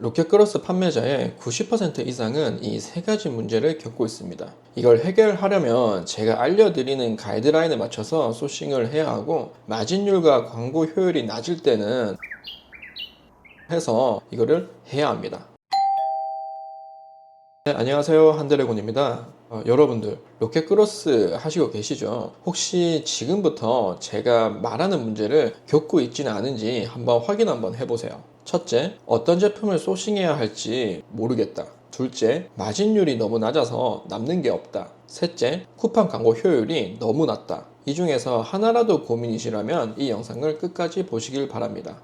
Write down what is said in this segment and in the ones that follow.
로켓그로스 판매자의 90% 이상은 이 세 가지 문제를 겪고 있습니다. 이걸 해결하려면 제가 알려드리는 가이드라인에 맞춰서 소싱을 해야 하고, 마진율과 광고 효율이 낮을 때는 해서 이거를 해야 합니다. 네, 안녕하세요, 한드래곤입니다. 여러분들 로켓크로스 하시고 계시죠? 혹시 지금부터 제가 말하는 문제를 겪고 있지는 않은지 확인 한번 해보세요. 첫째, 어떤 제품을 소싱해야 할지 모르겠다. 둘째, 마진율이 너무 낮아서 남는 게 없다. 셋째, 쿠팡 광고 효율이 너무 낮다. 이 중에서 하나라도 고민이시라면 이 영상을 끝까지 보시길 바랍니다.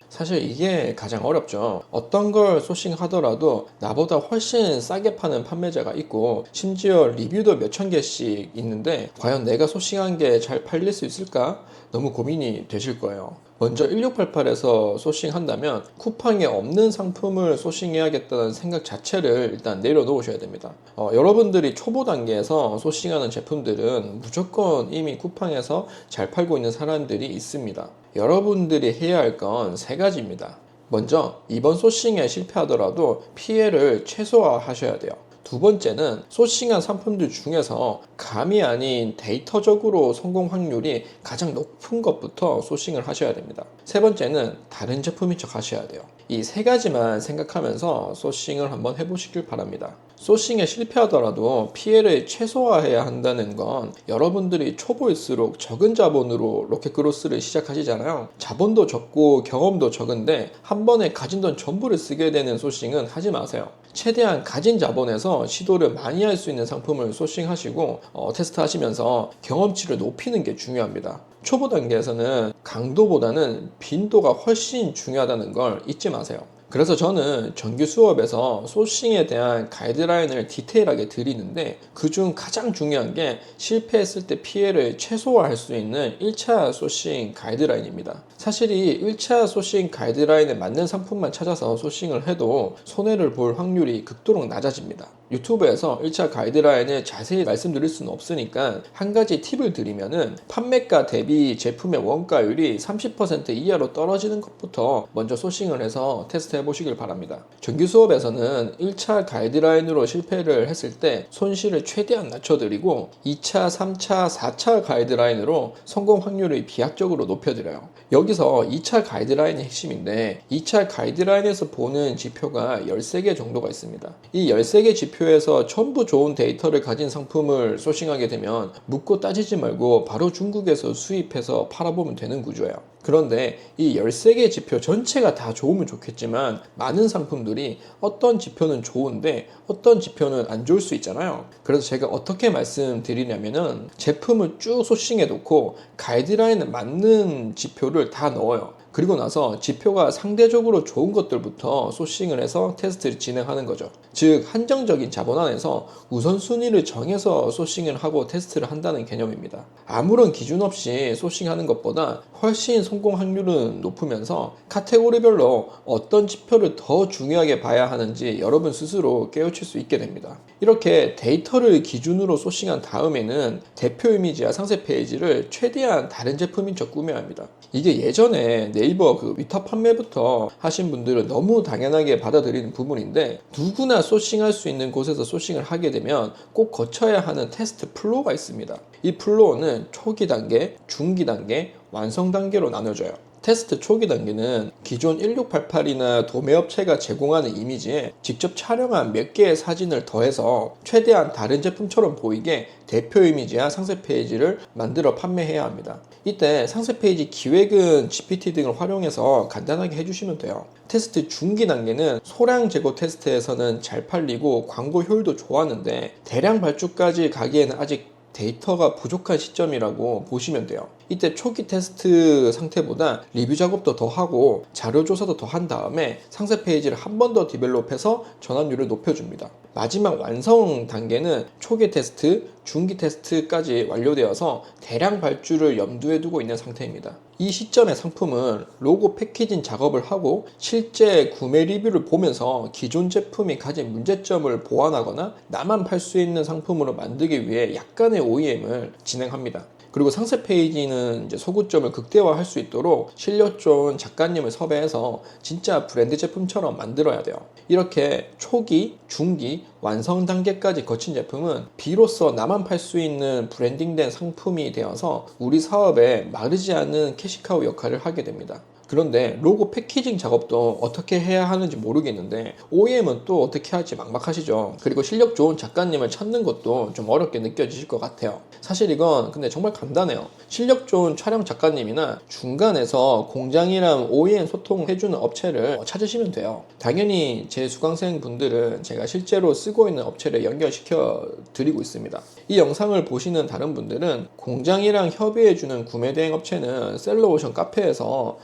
사실 이게 가장 어렵죠. 어떤 걸 소싱하더라도 나보다 훨씬 싸게 파는 판매자가 있고, 심지어 리뷰도 몇천 개씩 있는데 과연 내가 소싱한 게 잘 팔릴 수 있을까? 너무 고민이 되실 거예요. 먼저 1688에서 소싱한다면 쿠팡에 없는 상품을 소싱해야겠다는 생각 자체를 일단 내려놓으셔야 됩니다. 여러분들이 초보 단계에서 소싱하는 제품들은 무조건 이미 쿠팡에서 잘 팔고 있는 사람들이 있습니다. 여러분들이 해야 할 건 세 가지입니다. 먼저 이번 소싱에 실패하더라도 피해를 최소화하셔야 돼요. 두 번째는 소싱한 상품들 중에서 감이 아닌 데이터적으로 성공 확률이 가장 높은 것부터 소싱을 하셔야 됩니다. 세 번째는 다른 제품인 척 하셔야 돼요. 이 세 가지만 생각하면서 소싱을 한번 해보시길 바랍니다. 소싱에 실패하더라도 피해를 최소화해야 한다는 건, 여러분들이 초보일수록 적은 자본으로 로켓그로스를 시작하시잖아요. 자본도 적고 경험도 적은데 한 번에 가진 돈 전부를 쓰게 되는 소싱은 하지 마세요. 최대한 가진 자본에서 시도를 많이 할 수 있는 상품을 소싱하시고 테스트하시면서 경험치를 높이는 게 중요합니다. 초보 단계에서는 강도보다는 빈도가 훨씬 중요하다는 걸 잊지 마세요. 그래서 저는 정규 수업에서 소싱에 대한 가이드라인을 디테일하게 드리는데, 그중 가장 중요한 게 실패했을 때 피해를 최소화할 수 있는 1차 소싱 가이드라인입니다. 사실 이 1차 소싱 가이드라인에 맞는 상품만 찾아서 소싱을 해도 손해를 볼 확률이 극도로 낮아집니다. 유튜브에서 1차 가이드라인을 자세히 말씀드릴 수는 없으니까 한 가지 팁을 드리면은, 판매가 대비 제품의 원가율이 30% 이하로 떨어지는 것부터 먼저 소싱을 해서 테스트해 보시길 바랍니다. 정규 수업에서는 1차 가이드라인으로 실패를 했을 때 손실을 최대한 낮춰드리고, 2차, 3차, 4차 가이드라인으로 성공 확률을 비약적으로 높여드려요. 여기서 2차 가이드라인의 핵심인데, 2차 가이드라인에서 보는 지표가 13개 정도가 있습니다. 이 13개 지표에서 전부 좋은 데이터를 가진 상품을 소싱하게 되면 묻고 따지지 말고 바로 중국에서 수입해서 팔아보면 되는 구조예요. 그런데 이 13개 지표 전체가 다 좋으면 좋겠지만, 많은 상품들이 어떤 지표는 좋은데 어떤 지표는 안 좋을 수 있잖아요. 그래서 제가 어떻게 말씀드리냐면은, 제품을 쭉 소싱해 놓고 가이드라인에 맞는 지표를 다 넣어요. 그리고 나서 지표가 상대적으로 좋은 것들부터 소싱을 해서 테스트를 진행하는 거죠. 즉, 한정적인 자본 안에서 우선순위를 정해서 소싱을 하고 테스트를 한다는 개념입니다. 아무런 기준 없이 소싱하는 것보다 훨씬 성공 확률은 높으면서 카테고리별로 어떤 지표를 더 중요하게 봐야 하는지 여러분 스스로 깨우칠 수 있게 됩니다. 이렇게 데이터를 기준으로 소싱한 다음에는 대표 이미지와 상세 페이지를 최대한 다른 제품인 척 꾸며야 합니다. 이게 예전에 네이버 위탁 판매부터 하신 분들은 너무 당연하게 받아들이는 부분인데, 누구나 소싱할 수 있는 곳에서 소싱을 하게 되면 꼭 거쳐야 하는 테스트 플로우가 있습니다. 이 플로우는 초기 단계, 중기 단계, 완성 단계로 나눠져요. 테스트 초기 단계는 기존 1688이나 도매업체가 제공하는 이미지에 직접 촬영한 몇 개의 사진을 더해서 최대한 다른 제품처럼 보이게 대표 이미지와 상세 페이지를 만들어 판매해야 합니다. 이때 상세 페이지 기획은 GPT 등을 활용해서 간단하게 해주시면 돼요. 테스트 중기 단계는 소량 재고 테스트에서는 잘 팔리고 광고 효율도 좋았는데, 대량 발주까지 가기에는 아직 데이터가 부족한 시점이라고 보시면 돼요. 이때 초기 테스트 상태보다 리뷰 작업도 더 하고 자료 조사도 더 한 다음에 상세 페이지를 한 번 더 디벨롭해서 전환율을 높여줍니다. 마지막 완성 단계는 초기 테스트, 중기 테스트까지 완료되어서 대량 발주를 염두에 두고 있는 상태입니다. 이 시점의 상품은 로고 패키징 작업을 하고 실제 구매 리뷰를 보면서 기존 제품이 가진 문제점을 보완하거나 나만 팔 수 있는 상품으로 만들기 위해 약간의 OEM을 진행합니다. 그리고 상세 페이지는 이제 소구점을 극대화할 수 있도록 실력 좋은 작가님을 섭외해서 진짜 브랜드 제품처럼 만들어야 돼요. 이렇게 초기, 중기, 완성 단계까지 거친 제품은 비로소 나만 팔 수 있는 브랜딩된 상품이 되어서 우리 사업에 마르지 않는 캐시카우 역할을 하게 됩니다. 그런데 로고 패키징 작업도 어떻게 해야 하는지 모르겠는데 OEM은 또 어떻게 할지 막막하시죠. 그리고 실력 좋은 작가님을 찾는 것도 좀 어렵게 느껴지실 것 같아요. 사실 이건 근데 정말 간단해요. 실력 좋은 촬영 작가님이나 중간에서 공장이랑 OEM 소통해주는 업체를 찾으시면 돼요. 당연히 제 수강생 분들은 제가 실제로 쓰고 있는 업체를 연결시켜 드리고 있습니다. 이 영상을 보시는 다른 분들은 공장이랑 협의해주는 구매 대행 업체는 셀러오션 카페에서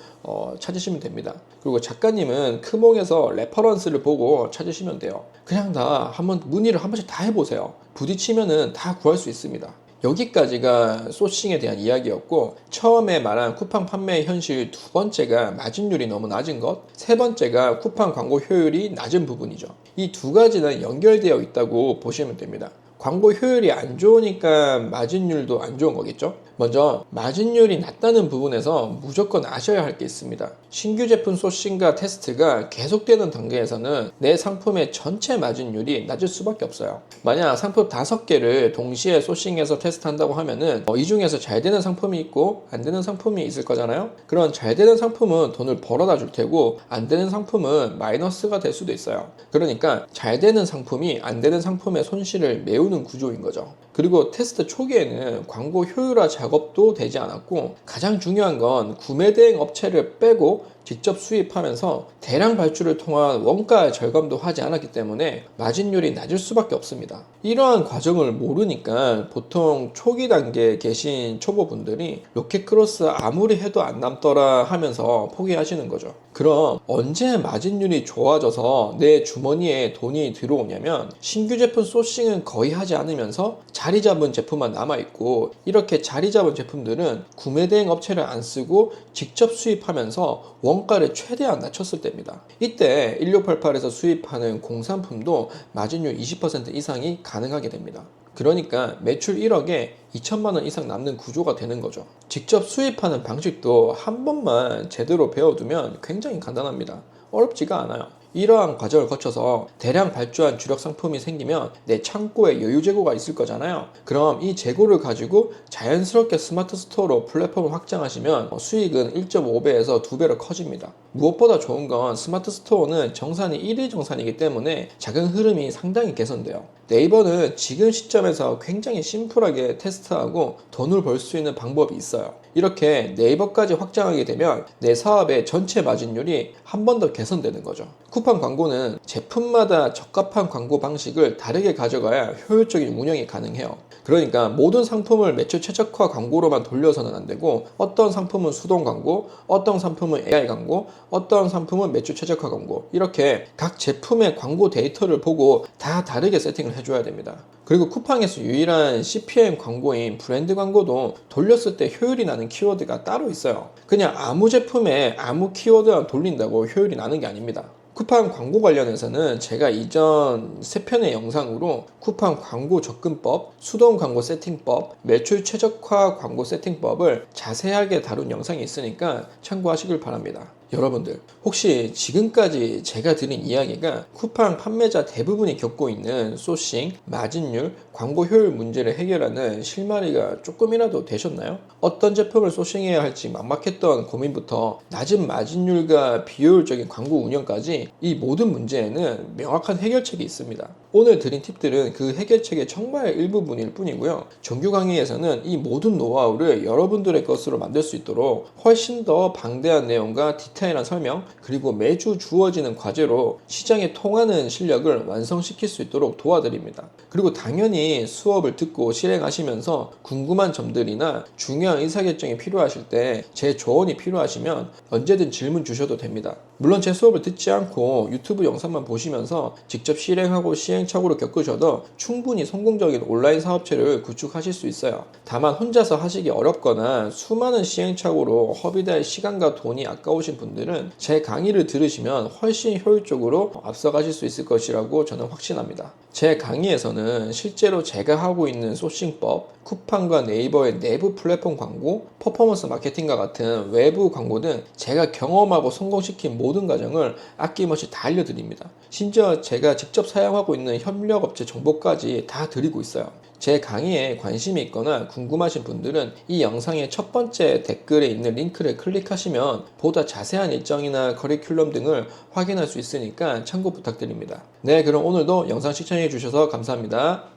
찾으시면 됩니다. 그리고 작가님은 크몽에서 레퍼런스를 보고 찾으시면 돼요. 그냥 다 한번 문의를 한 번씩 다 해보세요. 부딪히면은 다 구할 수 있습니다. 여기까지가 소싱에 대한 이야기였고, 처음에 말한 쿠팡 판매 현실 두 번째가 마진율이 너무 낮은 것, 세 번째가 쿠팡 광고 효율이 낮은 부분이죠. 이 두 가지는 연결되어 있다고 보시면 됩니다. 광고 효율이 안 좋으니까 마진율도 안 좋은 거겠죠? 먼저 마진율이 낮다는 부분에서 무조건 아셔야 할 게 있습니다. 신규 제품 소싱과 테스트가 계속되는 단계에서는 내 상품의 전체 마진율이 낮을 수밖에 없어요. 만약 상품 5개를 동시에 소싱해서 테스트한다고 하면은 이 중에서 잘 되는 상품이 있고 안 되는 상품이 있을 거잖아요. 그런 잘 되는 상품은 돈을 벌어다 줄 테고 안 되는 상품은 마이너스가 될 수도 있어요. 그러니까 잘 되는 상품이 안 되는 상품의 손실을 메우는 구조인 거죠. 그리고 테스트 초기에는 광고 효율화 작업도 되지 않았고, 가장 중요한 건 구매 대행 업체를 빼고 직접 수입하면서 대량 발주를 통한 원가 절감도 하지 않았기 때문에 마진율이 낮을 수밖에 없습니다. 이러한 과정을 모르니까 보통 초기 단계에 계신 초보분들이 로켓크로스 아무리 해도 안 남더라 하면서 포기하시는 거죠. 그럼 언제 마진율이 좋아져서 내 주머니에 돈이 들어오냐면, 신규 제품 소싱은 거의 하지 않으면서 자리 잡은 제품만 남아있고, 이렇게 자리 잡은 제품들은 구매 대행 업체를 안 쓰고 직접 수입하면서 원가를 최대한 낮췄을 때입니다. 이때 1688에서 수입하는 공산품도 마진율 20% 이상이 가능하게 됩니다. 그러니까 매출 1억에 2천만 원 이상 남는 구조가 되는 거죠. 직접 수입하는 방식도 한 번만 제대로 배워두면 굉장히 간단합니다. 어렵지가 않아요. 이러한 과정을 거쳐서 대량 발주한 주력 상품이 생기면 내 창고에 여유 재고가 있을 거잖아요. 그럼 이 재고를 가지고 자연스럽게 스마트 스토어로 플랫폼을 확장하시면 수익은 1.5배에서 2배로 커집니다. 무엇보다 좋은 건 스마트 스토어는 정산이 1일 정산이기 때문에 작은 흐름이 상당히 개선돼요. 네이버는 지금 시점에서 굉장히 심플하게 테스트하고 돈을 벌 수 있는 방법이 있어요. 이렇게 네이버까지 확장하게 되면 내 사업의 전체 마진율이 한 번 더 개선되는 거죠. 쿠팡 광고는 제품마다 적합한 광고 방식을 다르게 가져가야 효율적인 운영이 가능해요. 그러니까 모든 상품을 매출 최적화 광고로만 돌려서는 안 되고, 어떤 상품은 수동 광고, 어떤 상품은 AI 광고, 어떤 상품은 매출 최적화 광고, 이렇게 각 제품의 광고 데이터를 보고 다 다르게 세팅을 해줘야 됩니다. 그리고 쿠팡에서 유일한 CPM 광고인 브랜드 광고도 돌렸을 때 효율이 나는 키워드가 따로 있어요. 그냥 아무 제품에 아무 키워드만 돌린다고 효율이 나는 게 아닙니다. 쿠팡 광고 관련해서는 제가 이전 3편의 영상으로 쿠팡 광고 접근법, 수동 광고 세팅법, 매출 최적화 광고 세팅법을 자세하게 다룬 영상이 있으니까 참고하시길 바랍니다. 여러분들, 혹시 지금까지 제가 드린 이야기가 쿠팡 판매자 대부분이 겪고 있는 소싱, 마진율, 광고 효율 문제를 해결하는 실마리가 조금이라도 되셨나요? 어떤 제품을 소싱해야 할지 막막했던 고민부터 낮은 마진율과 비효율적인 광고 운영까지, 이 모든 문제에는 명확한 해결책이 있습니다. 오늘 드린 팁들은 그 해결책의 정말 일부분일 뿐이고요. 정규 강의에서는 이 모든 노하우를 여러분들의 것으로 만들 수 있도록 훨씬 더 방대한 내용과 디테일한 설명, 그리고 매주 주어지는 과제로 시장에 통하는 실력을 완성시킬 수 있도록 도와드립니다. 그리고 당연히 수업을 듣고 실행하시면서 궁금한 점들이나 중요한 의사결정이 필요하실 때 제 조언이 필요하시면 언제든 질문 주셔도 됩니다. 물론 제 수업을 듣지 않고 유튜브 영상만 보시면서 직접 실행하고 시행착오를 겪으셔도 충분히 성공적인 온라인 사업체를 구축하실 수 있어요. 다만 혼자서 하시기 어렵거나 수많은 시행착오로 허비될 시간과 돈이 아까우신 분들은 제 강의를 들으시면 훨씬 효율적으로 앞서가실 수 있을 것이라고 저는 확신합니다. 제 강의에서는 실제로 제가 하고 있는 소싱법, 쿠팡과 네이버의 내부 플랫폼 광고, 퍼포먼스 마케팅과 같은 외부 광고 등 제가 경험하고 성공시킨 모든 과정을 아낌없이 다 알려드립니다. 심지어 제가 직접 사용하고 있는 협력업체 정보까지 다 드리고 있어요. 제 강의에 관심이 있거나 궁금하신 분들은 이 영상의 첫 번째 댓글에 있는 링크를 클릭하시면 보다 자세한 일정이나 커리큘럼 등을 확인할 수 있으니까 참고 부탁드립니다. 네, 그럼 오늘도 영상 시청해 주셔서 감사합니다.